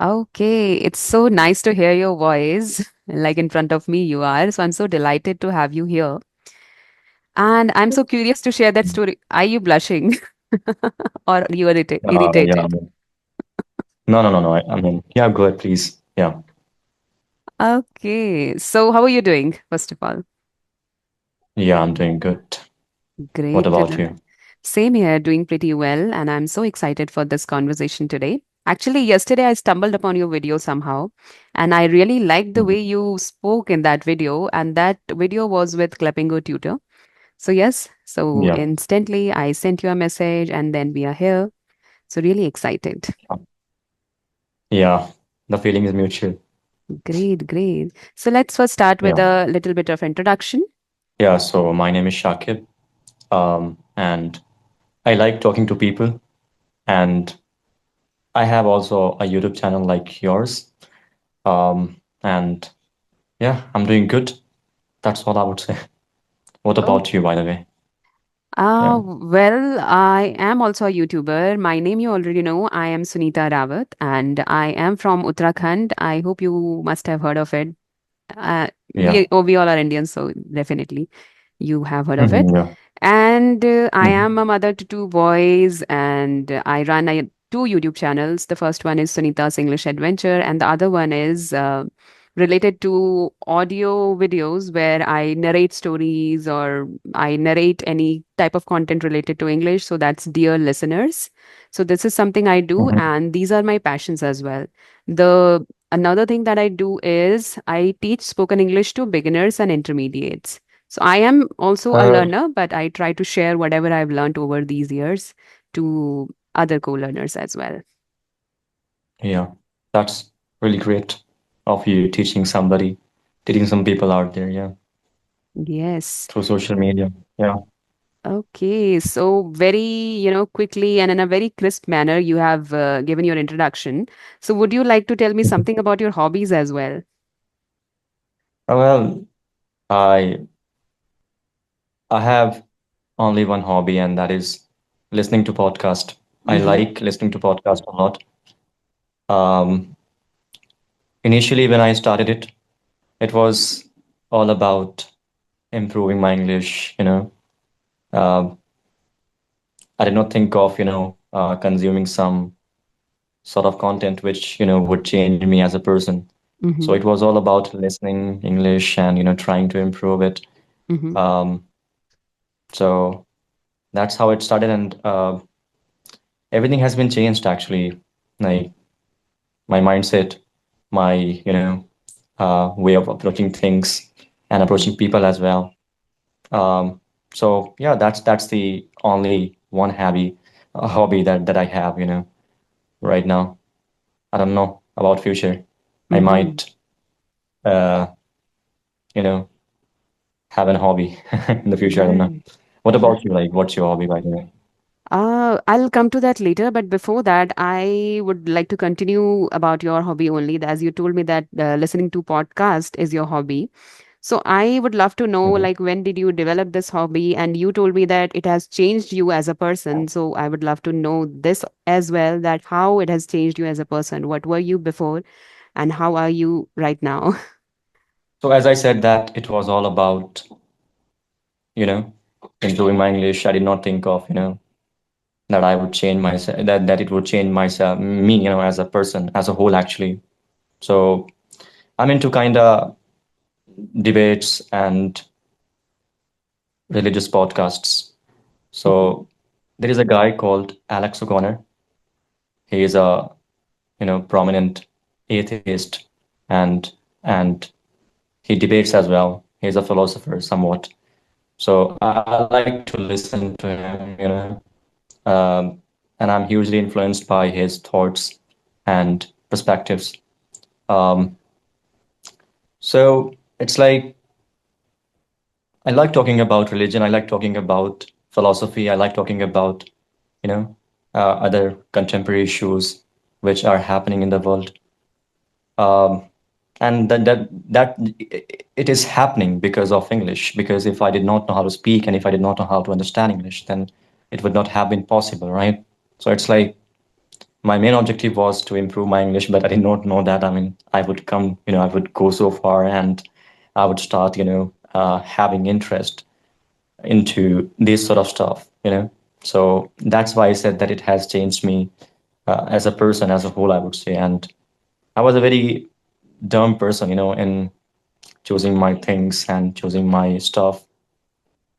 Okay, it's so nice to hear your voice. Like in front of me, you are. So I'm so delighted to have you here. And I'm so curious to share that story. Are you blushing or are you Yeah. irritated? No. Yeah, go ahead, please. Yeah. Okay, so how are you doing, first of all? Yeah, I'm doing good. What Great to about know that. you? Same here, doing pretty well, and I'm so excited for this conversation today. Actually, yesterday I stumbled upon your video somehow, and I really liked the Mhm. way you spoke in that video, and that video was with Clappingo Tutor. So, yes, so Yeah. instantly I sent you a message, and then we are here. So, really excited. Yeah. The feeling is mutual. Great, great. So, let's first start with Yeah. a little bit of introduction. Yeah, so my name is Shakib. And I like talking to people. And I have also a YouTube channel like yours. And yeah, I'm doing good. That's all I would say. What about you, by the way? Yeah. Well, I am also a YouTuber. My name you already know. I am Sunita Rawat and I am from Uttarakhand. I hope you must have heard of it. Yeah. We all are Indians, so definitely you have heard of it. Yeah. And I Mhm. am a mother to two boys, and I run two YouTube channels. The first one is Sunita's English Adventure, and the other one is related to audio videos where I narrate stories or I narrate any type of content related to English. So that's Dear Listeners. So this is something I do, Mhm. and these are my passions as well. The Another thing that I do is I teach spoken English to beginners and intermediates. So I am also a Uh, learner, but I try to share whatever I've learned over these years to other co-learners as well. yeah. That's really great of you teaching some people out there, yeah, Yes. through social media. Yeah. Okay. So very, quickly and in a very crisp manner, you have given your introduction. So would you like to tell me something about your hobbies as well? Well, I I have only one hobby, and that is listening to podcast. I Mm-hmm. like listening to podcast a lot. Um, Initially, when I started it, it was all about improving my English. Um, I did not think of, consuming some sort of content which, would change me as a person. So it Mm-hmm. was all about listening English and, trying to improve it. Mm-hmm. Um, so that's how it started, and everything has been changed actually. Like my mindset, my, way of approaching things and approaching people as well. Um, so yeah, that's the only one hobby that I have, right now. I don't know about future. I Mm-hmm. might, uh, you know, have an hobby in the future. I don't know. Right. What about you? Like, what's your hobby, by the way? I'll come to that later, but before that, I would like to continue about your hobby only. As you told me that listening to podcast is your hobby. So I would love to know, Mhm. like, when did you develop this hobby? And you told me that it has changed you as a person. So I would love to know this as well, that how it has changed you as a person. What were you before, and how are you right now? So as I said, that it was all about, you know, improving my English. I did not think of, that I would change myself, that it would change myself, me, as a person, as a whole, actually. So I'm into kind of debates and religious podcasts. Mhm. So there is a guy called Alex O'Connor. He is a, prominent atheist, and and he debates as well. He's a philosopher somewhat. So I like to listen to him, um, and I'm hugely influenced by his thoughts and perspectives. Um, so it's like I like talking about religion. I like talking about philosophy. I like talking about, you know, other contemporary issues which are happening in the world. Um, and that it is happening because of English. Because if I did not know how to speak and if I did not know how to understand English, then it would not have been possible, right? So it's like my main objective was to improve my English, but I did not know that. I mean, I would come, I would go so far, and I would start, having interest into this sort of stuff. So that's why I said that it has changed me as a person, as a whole, I would say. And I was a very dumb person, in choosing my things and choosing my stuff.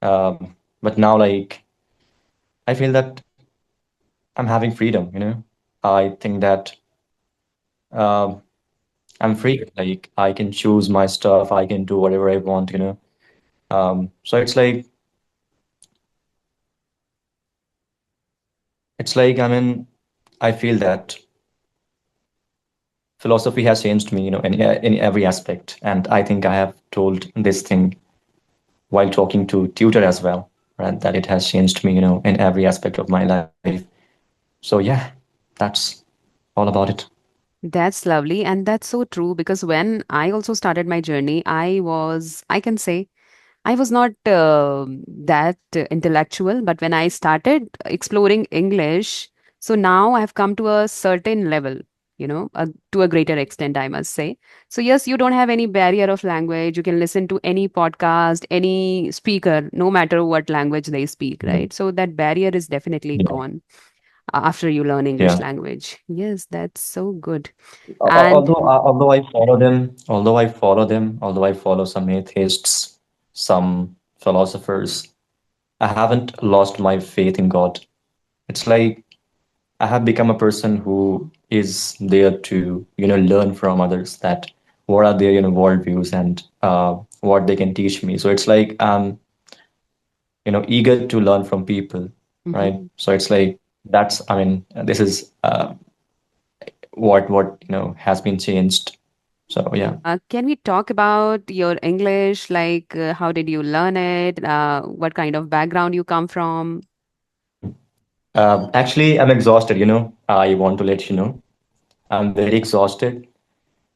But now, like, I feel that I'm having freedom. I think that um, I'm free. Like, I can choose my stuff. I can do whatever I want. So it's like, I mean, I feel that philosophy has changed me, in every aspect. And I think I have told this thing while talking to tutor as well, right? That it has changed me, in every aspect of my life. So yeah, that's all about it. That's lovely. And that's so true because when I also started my journey, I can say, I was not that intellectual, but when I started exploring English, so now I've come to a certain level, to a greater extent, I must say. So, yes, you don't have any barrier of language. You can listen to any podcast, any speaker, no matter what language they speak, Yeah. right? So, that barrier is definitely Yeah. gone after you learn English Yeah. language. Yes, that's so good. And Although I follow some atheists, some philosophers, I haven't lost my faith in God. It's like I have become a person who is there to, learn from others, that what are their, worldviews, and what they can teach me. So it's like I'm, eager to learn from people, right? mhm. So it's like that's, I mean, this is what has been changed. So yeah. Can we talk about your English? Like, how did you learn it? What kind of background you come from? Actually, I'm exhausted. I want to let you know I'm very exhausted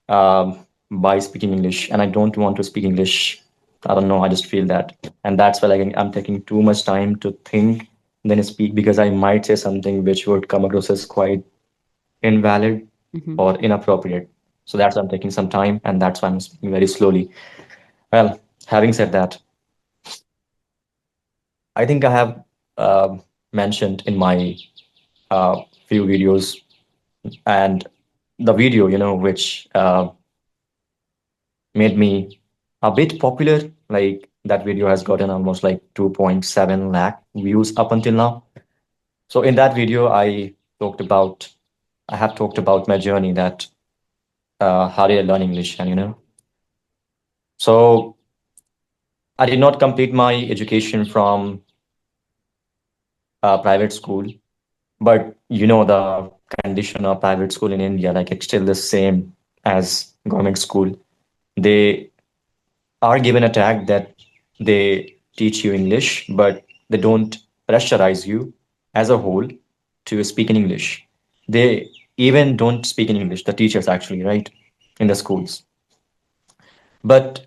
um, by speaking English, and I don't want to speak English. I don't know. I just feel that, and that's why like I'm taking too much time to think, then speak, because I might say something which would come across as quite invalid Mhm. or inappropriate. So that's why I'm taking some time, and that's why I'm speaking very slowly. Well, having said that, I think I have mentioned in my uh, few videos, and the video, which made me a bit popular. Like that video has gotten almost like 2.7 lakh views up until now. So in that video, talked about, I have talked about my journey, that how did I learn English, and so I did not complete my education from private school, but the condition of private school in India, like it's still the same as government school. They are given a tag that they teach you English, but they don't pressurize you as a whole to speak in English. They even don't speak in English, the teachers actually, right, in the schools. But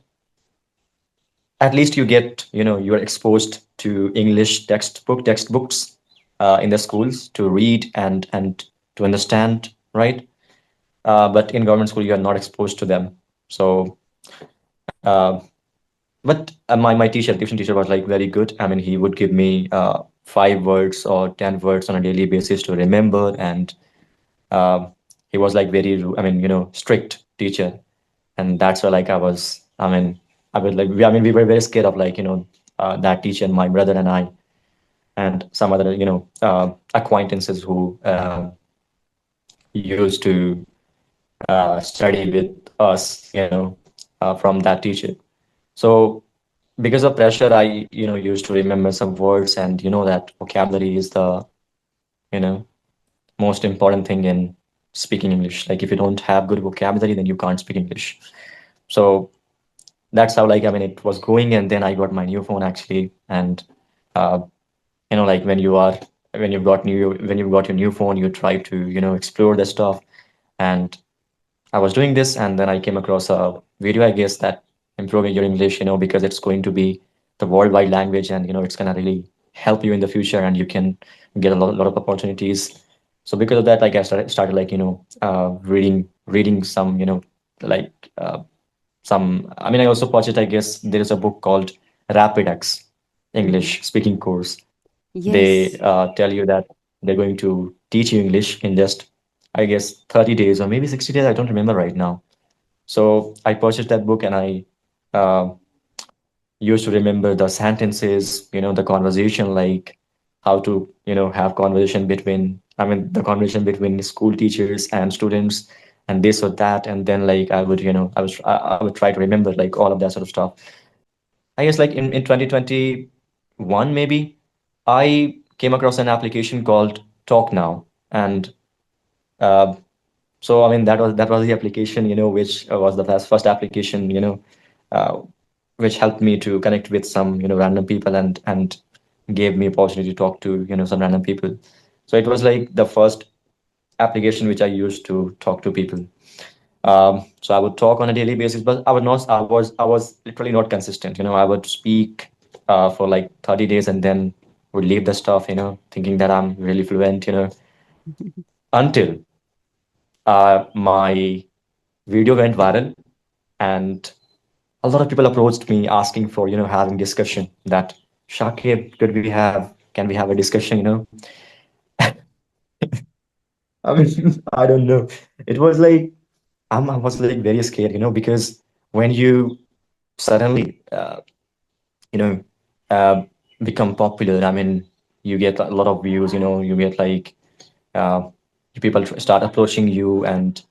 at least you get, you're exposed to English textbooks in the schools to read and to understand, right? But in government school, you are not exposed to them. So uh, but my tuition teacher was like very good. I mean, he would give me 5 words or 10 words on a daily basis to remember, and um, he was like very, I mean, strict teacher, and that's why like I was, I mean, I was like, I mean, we were very scared of like that teacher, and my brother and I, and some other acquaintances who used to study with us, from that teacher. So because of pressure, I used to remember some words, and that vocabulary is the you know most important thing in speaking English. Like if you don't have good vocabulary, then you can't speak English. So that's how, like, I mean, it was going, and then I got my new phone actually. And uh, like when you've got your new phone, you try to explore the stuff. And I was doing this, and then I came across a video, I guess, that improving your English, because it's going to be the worldwide language, and it's gonna really help you in the future, and you can get a lot of opportunities. So because of that, like I started like, reading some, like I mean, I also purchased, I guess there is a book called Rapid X Hmm. English speaking course. They Yes. tell you that they're going to teach you English in just, I guess, 30 days or maybe 60 days. I don't remember right now. So I purchased that book and I uh, used to remember the sentences, the conversation, like how to, have conversation between, I mean, the conversation between school teachers and students and this or that. And then like I would, I would try to remember like all of that sort of stuff. I guess like in 2021, maybe I came across an application called Talk Now. And uh, so, I mean, that was the application, which was the first application, uh, which helped me to connect with some, random people and gave me opportunity to talk to, some random people. So it was like the first application which I used to talk to people. So I would talk on a daily basis, but I was literally not consistent. I would speak for like 30 days and then would leave the stuff, thinking that I'm really fluent, until my video went viral and a lot of people approached me asking for, having discussion that Shakib, can we have a discussion, I mean, I don't know. It was like I was like very scared, because when you suddenly, you know, uh, become popular, I mean, you get a lot of views, you get like uh, people start approaching you, and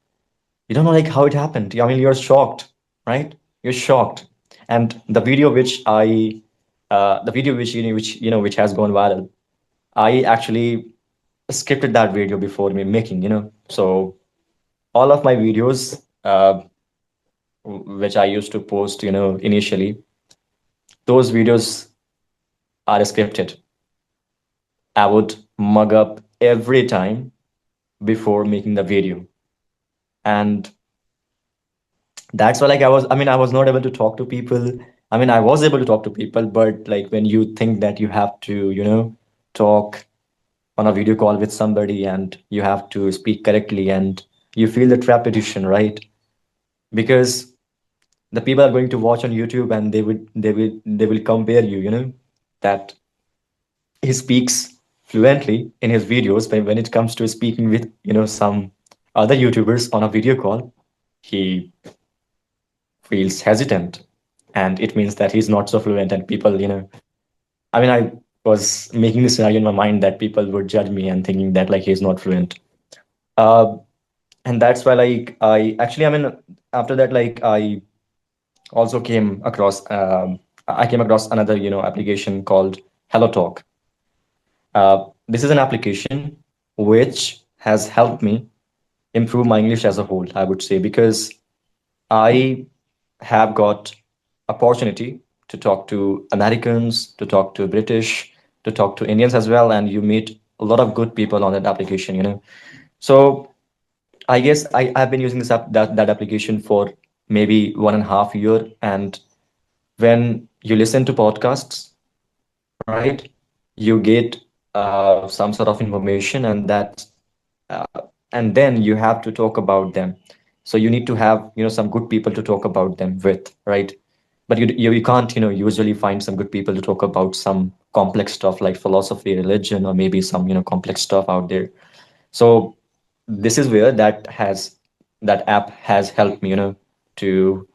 you don't know like how it happened. I mean, you're shocked, right? You're shocked. And the video which has gone viral, I actually scripted that video before me making, So all of my videos, which I used to post, initially, those videos are scripted. I would mug up every time before making the video. And that's why like I was not able to talk to people. I mean, I was able to talk to people, but like when you think that you have to, talk on a video call with somebody and you have to speak correctly and you feel the repetition, right? Because the people are going to watch on YouTube and they will compare you, that he speaks fluently in his videos, but when it comes to speaking with, some other YouTubers on a video call, he feels hesitant, and it means that he's not so fluent. And people, I mean, I was making this scenario in my mind that people would judge me and thinking that like he's not fluent. Uh, and that's why like I mean, after that, like also I came across another, application called Hello Talk. This is an application which has helped me improve my English as a whole, I would say, because I have got opportunity to talk to Americans, to talk to British, to talk to Indians as well, and you meet a lot of good people on that application, So I guess I've been using that application for maybe 1.5 year, and when you listen to podcasts, right, you get some sort of information, uh, and then you have to talk about them. So you need to have, some good people to talk about them with, right? But you can't, usually find some good people to talk about some complex stuff like philosophy, religion, or maybe some, complex stuff out there. So this is where that app has helped me, to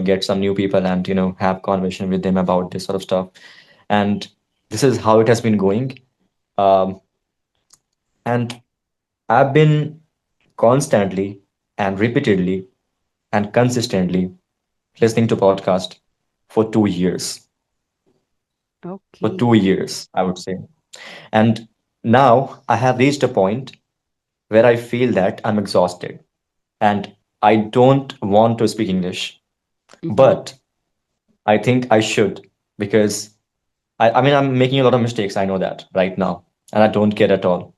get some new people and have conversation with them about this sort of stuff. And this is how it has been going. um, and I've been constantly and repeatedly and consistently listening to podcast for 2 years. For two Okay. years, I would say. And now I have reached a point where I feel that I'm exhausted and I don't want to speak English. Hmm. But I think I should, because I mean, I'm making a lot of mistakes. I know that right now. And I don't care at all,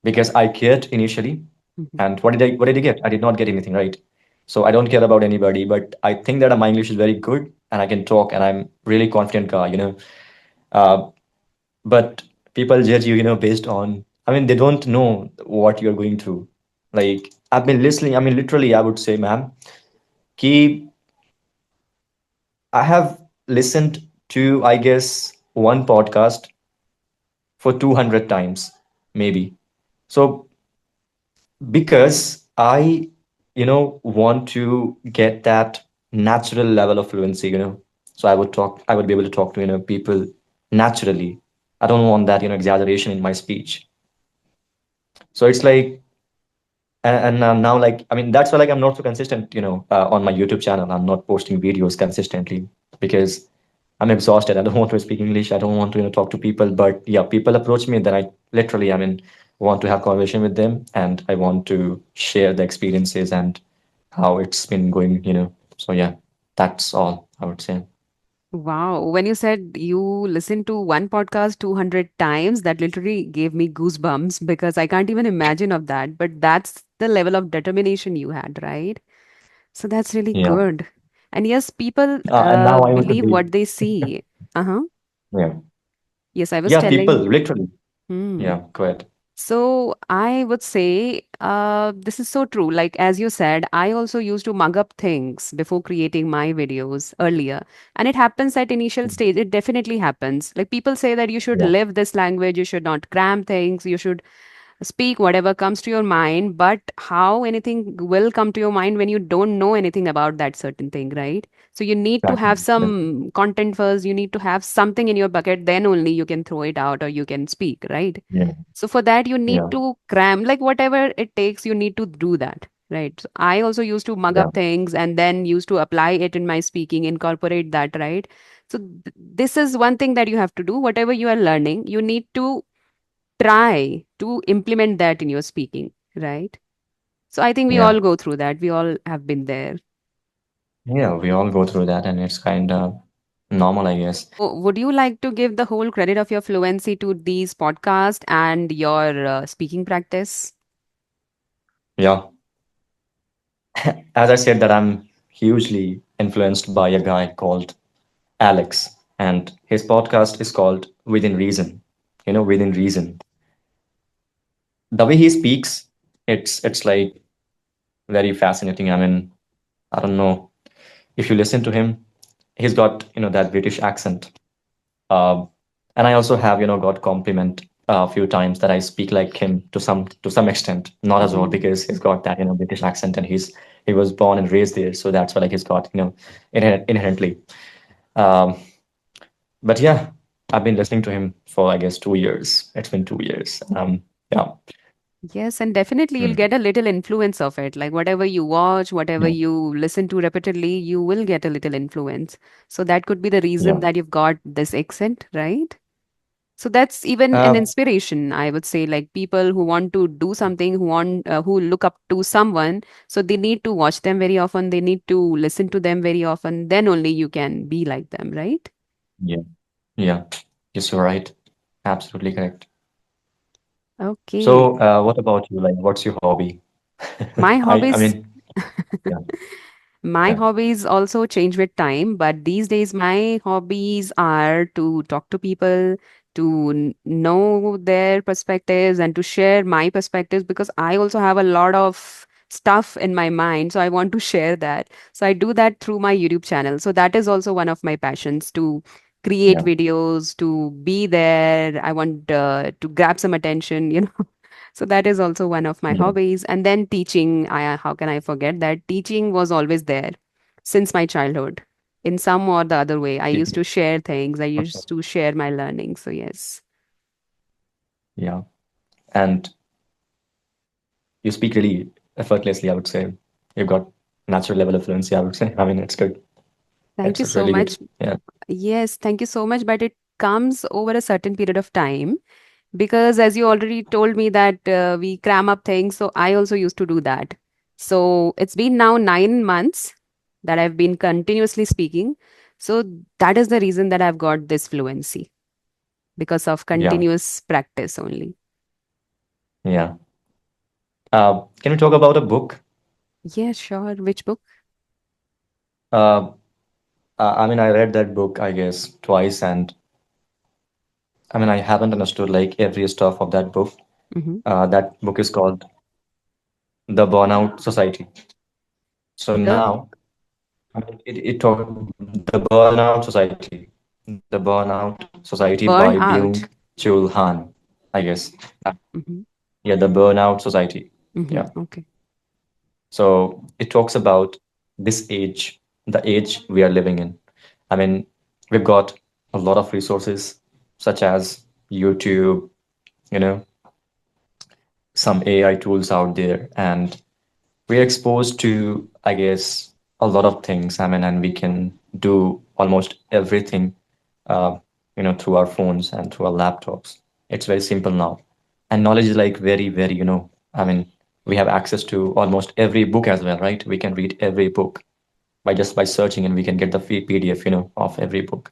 because I cared initially. Hmm. And what did I get? I did not get anything, right? So I don't care about anybody, but I think that my English is very good and I can talk and I'm really confident guy. Uh, but people judge you, based on I mean, they don't know what you're going through. Like, I've been listening. I mean, literally, I would say, ma'am, ki I have listened to, I guess, one podcast for 200 times, maybe. So, because I, want to get that natural level of fluency, so I would be able to talk to, people naturally. I don't want that, exaggeration in my speech. So it's like, and now, like, I mean, that's why, like, I'm not so consistent, on my YouTube channel. I'm not posting videos consistently because I'm exhausted. I don't want to speak English. I don't want to, talk to people. But yeah, people approach me, then I literally, I mean, want to have conversation with them, and I want to share the experiences and how it's been going. So yeah, that's all I would say. Wow. When you said you listened to one podcast 200 times, that literally gave me goosebumps because I can't even imagine of that. But that's the level of determination you had, right? So that's really Yeah. good. And yes, people And now I would believe be, what they see. Uh-huh. yeah. Yes, I was Yeah, people, telling. literally. Hmm. Yeah, go ahead. So I would say this is so true. Like as you said, I also used to mug up things before creating my videos earlier. And it happens at initial stage. It definitely happens. Like people say that you should Yeah, live this language, you should not cram things, you should speak whatever comes to your mind. But how anything will come to your mind when you don't know anything about that certain thing, right? So you need to exactly. have Yeah, some content first. You need to have something in your bucket. Then only you can throw it out or you can speak, right? yeah, So for that, you need yeah, to cram, like whatever it takes, you need to do that. Right. So I also used to mug yeah, up things and then used to apply it in my speaking, incorporate that, right? So this is one thing that you have to do. Whatever you are learning, you need to try to implement that in your speaking, right? So I think we yeah. all go through that. We all have been there. Yeah, we all go through that, and it's kind of normal, I guess. So would you like to give the whole credit of your fluency to these podcasts and your speaking practice? Yeah, as I said, that I'm hugely influenced by a guy called Alex, and his podcast is called Within Reason. Within Reason. The way he speaks, it's like very fascinating. I mean, I don't know if you listen to him, he's got that British accent. Um, and I also have, got compliment a few times that I speak like him to some extent, not as well Hmm. because he's got that, British accent and he was born and raised there, so that's why like he's got, inherently. Um, but yeah, I've been listening to him for I guess 2 years. It's been 2 years. Yeah, Yes, and definitely you'll mm, get a little influence of it. Like whatever you watch, whatever yeah, you listen to repeatedly, you will get a little influence. So that could be the reason yeah. that you've got this accent, right? So that's even an Uh, inspiration, I would say. Like people who want to do something, who look up to someone, so they need to watch them very often. They need to listen to them very often. Then only you can be like them, right? yeah, yeah. Yes, you're right. Absolutely correct. Okay. So, what about you? Like, what's your hobby? My I hobbies. mean, yeah, My yeah, hobbies also change with time, but these days my hobbies are to talk to people, to know their perspectives and to share my perspectives because I also have a lot of stuff in my mind. So I want to share that. So I do that through my YouTube channel. So that is also one of my passions to create yeah, videos, to be there. I want to grab some attention, So that is also one of my yeah. hobbies. And then teaching, how can I forget that? Teaching was always there since my childhood. In some or the other way, I used to share things. I used to share my learning. So yes. Yeah. And you speak really effortlessly, I would say. You've got natural level of fluency, I would say. I mean, it's good. Thank you It's so really good. much. Yeah. Yes, thank you so much. But it comes over a certain period of time because, as you already told me, that we cram up things. So I also used to do that. So it's been now 9 months that I've been continuously speaking. So that is the reason that I've got this fluency because of Yeah. continuous practice only. Yeah. Can we talk about a book? Yeah, sure. Which book? Uh, I mean, I read that book, I guess, twice, and I mean, I haven't understood like every stuff of that book. Mm-hmm. That book is called The Burnout Society. So The now it talk the Burnout Society, the Burnout Society by Byung burnout. Chul Han, I guess. Mm-hmm. Yeah, the Burnout Society. Yeah. Mm-hmm. Okay. So it talks about this age, the age we are living in. I mean, we've got a lot of resources such as YouTube, you know, some AI tools out there, and we're exposed to, I guess, a lot of things. I mean, and we can do almost everything, uh, through our phones and through our laptops. It's very simple now. And knowledge is like very, very, I mean, we have access to almost every book as well, right? We can read every book by searching, and we can get the free PDF, of every book.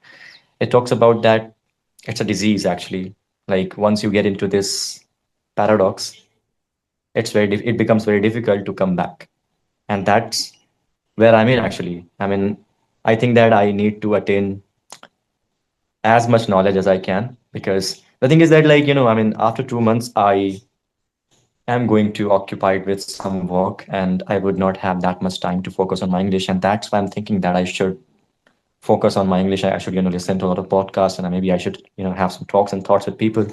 It talks about that it's a disease actually. Like once you get into this paradox, it becomes very difficult to come back, and that's where I'm in actually. I mean, I think that I need to attain as much knowledge as I can, because the thing is that, like, I mean, after 2 months, I am going to occupied with some work, and I would not have that much time to focus on my English. And that's why I'm thinking that I should focus on my English. I should, listen to a lot of podcasts, and maybe I should, have some talks and thoughts with people.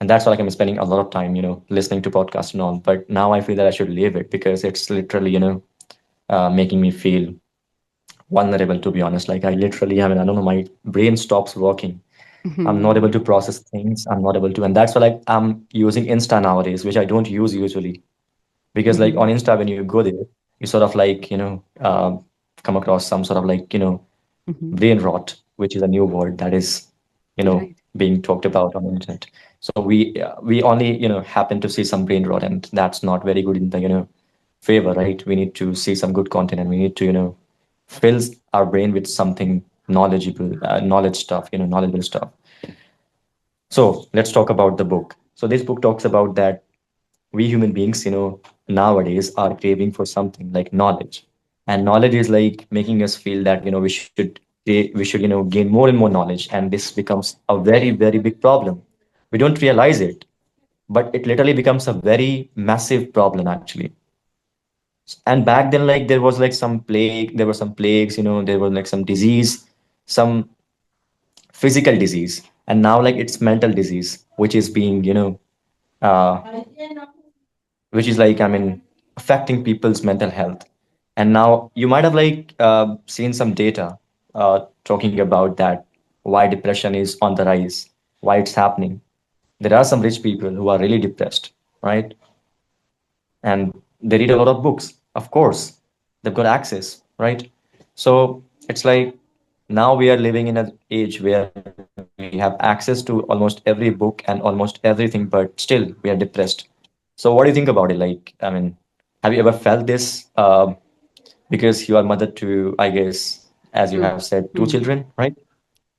And that's why, like, I'm spending a lot of time, listening to podcasts and all. But now I feel that I should leave it because it's literally, making me feel vulnerable, to be honest. Like I literally, I mean, I don't know, my brain stops working. I'm not Mm-hmm. able to process things. I'm not able to, and that's why, like, I'm using Insta nowadays, which I don't use usually. Because like Mm-hmm. on Insta, when you go there, you sort of like, come across some sort of like, Mm-hmm. brain rot, which is a new word that is, Right. being talked about on the internet. So we only, happen to see some brain rot, and that's not very good in the, favor, right? We need to see some good content, and we need to, fill our brain with something knowledgeable, knowledge stuff, knowledgeable stuff. So let's talk about the book. So this book talks about that we human beings, nowadays are craving for something like knowledge. And knowledge is like making us feel that, we should, gain more and more knowledge. And this becomes a very, very big problem. We don't realize it, but it literally becomes a very massive problem actually. And back then, like there were some plagues, there was like some disease, some physical disease. And now like it's mental disease, which is being, uh, which is like, I mean, affecting people's mental health. And now you might have like seen some data talking about that, why depression is on the rise, why it's happening. There are some rich people who are really depressed, right? And they read a lot of books. Of course, they've got access, right? So it's like now we are living in an age where we have access to almost every book and almost everything, but still we are depressed. So what do you think about it? Like, I mean, have you ever felt this? Because you are mother to, I guess, as you have True. said, two Mm-hmm. children, right?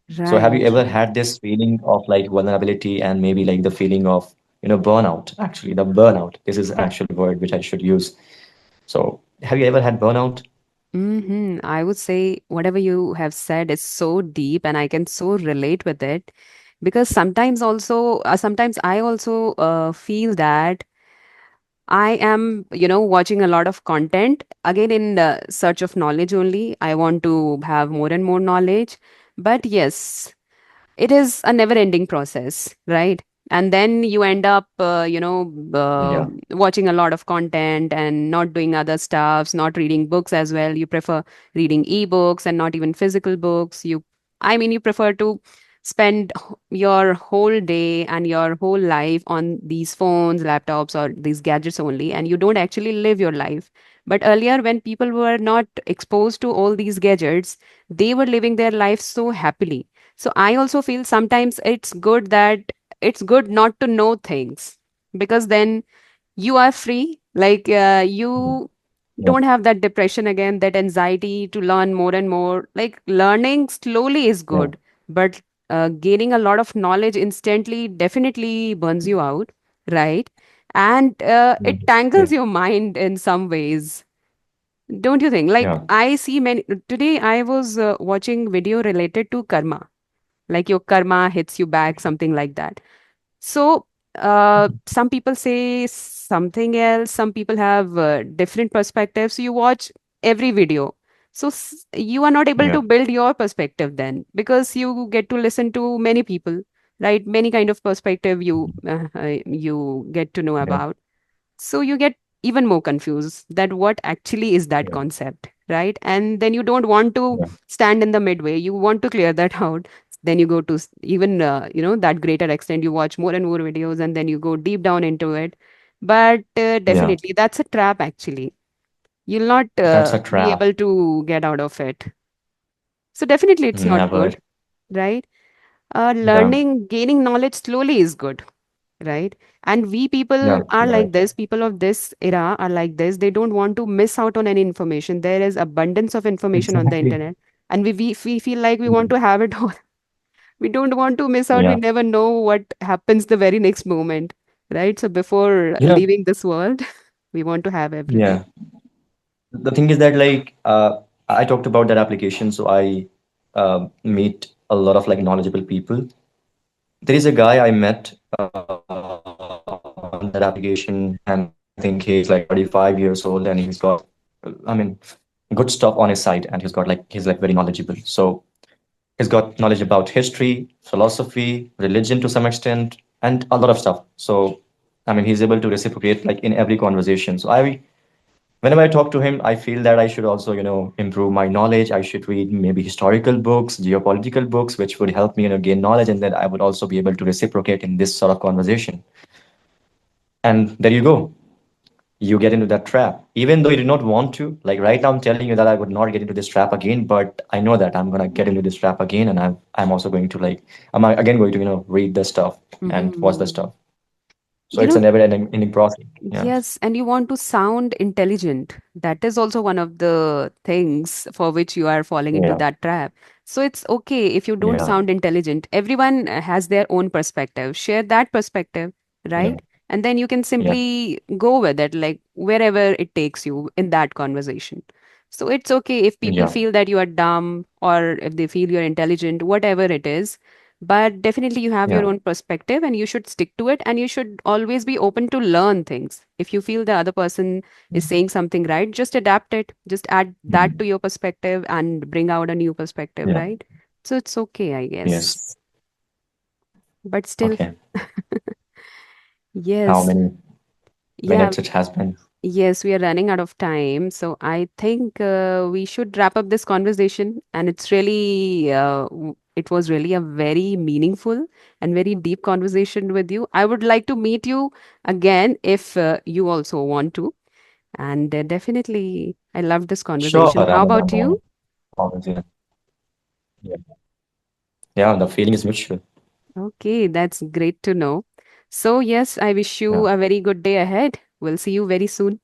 So have you Right. ever had this feeling of like vulnerability and maybe like the feeling of, burnout? Actually, the burnout. This is actually word which I should use. So have you ever had burnout? Mm-hmm. I would say whatever you have said is so deep, and I can so relate with it because sometimes I also feel that I am, watching a lot of content again in the search of knowledge only. I want to have more and more knowledge. But yes, it is a never ending process, right? And then you end up Yeah. watching a lot of content and not doing other stuffs, not reading books as well. You prefer reading ebooks and not even physical books. You prefer to spend your whole day and your whole life on these phones, laptops, or these gadgets only, and you don't actually live your life. But earlier, when people were not exposed to all these gadgets, they were living their life so happily. So I also feel sometimes it's good not to know things, because then you are free. Like Mhm. you Yeah. don't have that depression again, that anxiety to learn more and more. Like learning slowly is Yeah. good, but gaining a lot of knowledge instantly definitely burns you out, right? And Mhm. it Yeah. tangles your mind in some ways, don't you think? Like Yeah. I see many today. I was watching video related to karma, like your karma hits you back, something like that. So some people say something else, some people have different perspectives, so you watch every video. So you are not able Yeah. to build your perspective then, because you get to listen to many people, right? Many kind of perspective you get to know Yeah. about. So you get even more confused that what actually is that Yeah. concept, right? And then you don't want to Yeah. stand in the midway, you want to clear that out. Then you go to even that greater extent, you watch more and more videos, and then you go deep down into it. But Yeah. definitely that's a trap actually. You'll not That's a be trap. able to get out of it. So definitely it's not Never. good, right? Yeah. Learning, gaining knowledge slowly is good, right? And we Yeah. people are You're right. like this, people of this era are like this. They don't want to miss out on any information. There is abundance of information on the Exactly. internet, and we feel like we Yeah. want to have it all. We don't want to miss out. We Yeah. never know what happens the very next moment, right? So before You know, leaving this world, we want to have everything. yeah. The thing is that like I talked about that application, so I meet a lot of like knowledgeable people. There is a guy I met on that application, and I think he's like 35 years old, and he's got, I mean, good stuff on his side, and he's like very knowledgeable. So he's got knowledge about history, philosophy, religion to some extent, and a lot of stuff. So, I mean, he's able to reciprocate like in every conversation. So whenever I talk to him, I feel that I should also, improve my knowledge. I should read maybe historical books, geopolitical books, which would help me, gain knowledge, and then I would also be able to reciprocate in this sort of conversation. And there you go. You get into that trap, even though you do not want to. Like right now, I'm telling you that I would not get into this trap again, but I know that I'm gonna get into this trap again, and I'm also going to like I'm again going to read the stuff and watch the Hmm. stuff. So You it's a know, never-ending process. Yeah. yes, and you want to sound intelligent. That is also one of the things for which you are falling into Yeah. that trap. So it's okay if you don't Yeah. sound intelligent. Everyone has their own perspective. Share that perspective, Yeah. right? And then you can Yeah. simply go with it, like wherever it takes you in that conversation. So it's okay if people Yeah. feel that you are dumb or if they feel you're intelligent, whatever it is. But definitely you have your Yeah. own perspective and you should stick to it, and you should always be open to learn things. If you feel the other person is saying something right, just adapt it, just add that Mhm. to your perspective and bring out a new perspective, Yeah. right? So it's okay, I guess. Yes. But still, Okay. How yes, many yeah, minutes it has been? yes, we are running out of time. So I think we should wrap up this conversation. And it's really, it was really a very meaningful and very deep conversation with you. I would like to meet you again if you also want to. And definitely, I love this Sure. conversation. I How mean, about I'm you? always, yeah. Yeah. Yeah. The feeling is mutual. Okay, that's great to know. So, yes, I wish you Yeah. a very good day ahead. We'll see you very soon.